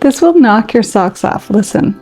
This will knock your socks off. Listen.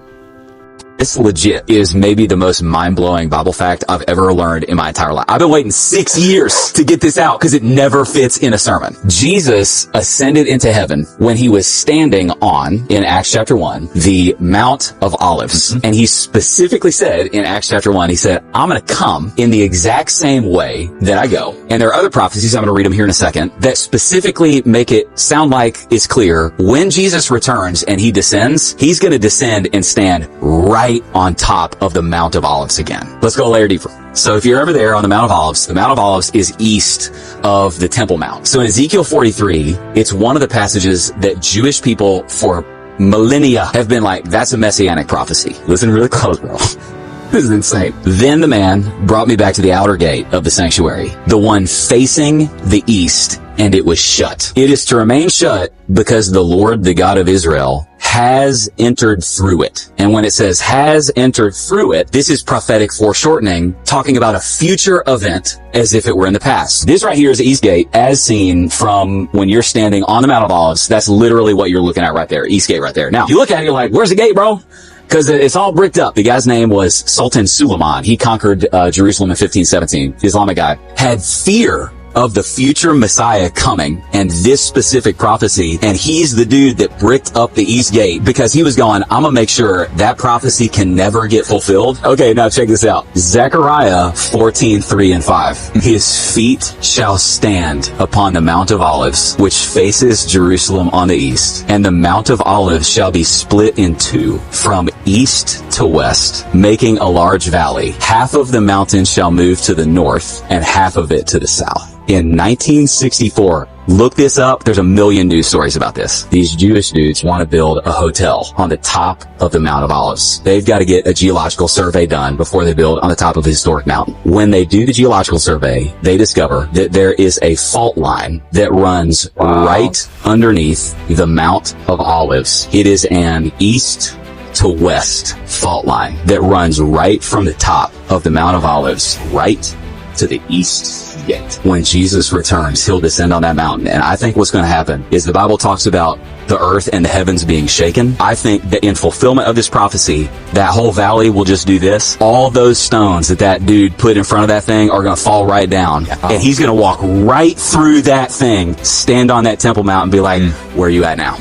This legit is maybe the most mind-blowing Bible fact I've ever learned in my entire life. I've been waiting 6 years to get this out because it never fits in a sermon. Jesus ascended into heaven when he was standing on, in Acts chapter 1, the Mount of Olives. And he specifically said in Acts chapter 1, he said, I'm going to come in the exact same way that I go. And there are other prophecies, I'm going to read them here in a second, that specifically make it sound like it's clear when Jesus returns and he descends, he's going to descend and stand right on top of the Mount of Olives again. Let's go a layer deeper. So if you're ever there on the Mount of Olives is east of the Temple Mount. So in Ezekiel 43, it's one of the passages that Jewish people for millennia have been like, that's a messianic prophecy. Listen really close, bro. This is insane. Then the man brought me back to the outer gate of the sanctuary, the one facing the east, and it was shut. It is to remain shut because the Lord, the God of Israel, has entered through it. And when it says has entered through it, this is prophetic foreshortening, talking about a future event as if it were in the past. This right here is the East Gate as seen from when you're standing on the Mount of Olives. That's literally what you're looking at right there. East Gate right there. Now, you look at it, you're like, where's the gate, bro? Because it's all bricked up. The guy's name was Sultan Suleiman. He conquered Jerusalem in 1517. Islamic guy. Had fear of the future Messiah coming and this specific prophecy. And he's the dude that bricked up the East Gate because he was going, I'm gonna make sure that prophecy can never get fulfilled. Okay, now check this out. Zechariah 14:3-5. His feet shall stand upon the Mount of Olives, which faces Jerusalem on the east. And the Mount of Olives shall be split in two from east to west, making a large valley. Half of the mountain shall move to the north and half of it to the south. In 1964, look this up. There's a million news stories about this. These Jewish dudes want to build a hotel on the top of the Mount of Olives. They've got to get a geological survey done before they build on the top of a historic mountain. When they do the geological survey, they discover that there is a fault line that runs right underneath the Mount of Olives. It is an east to west fault line that runs right from the top of the Mount of Olives right to the east gate. When Jesus returns, he'll descend on that mountain. And I think what's going to happen is the Bible talks about the earth and the heavens being shaken. I think that in fulfillment of this prophecy, that whole valley will just do this. All those stones that dude put in front of that thing are going to fall right down. And he's going to walk right through that thing, stand on that Temple Mount and be like, where are you at now?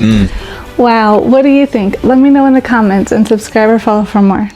Wow, what do you think? Let me know in the comments and subscribe or follow for more.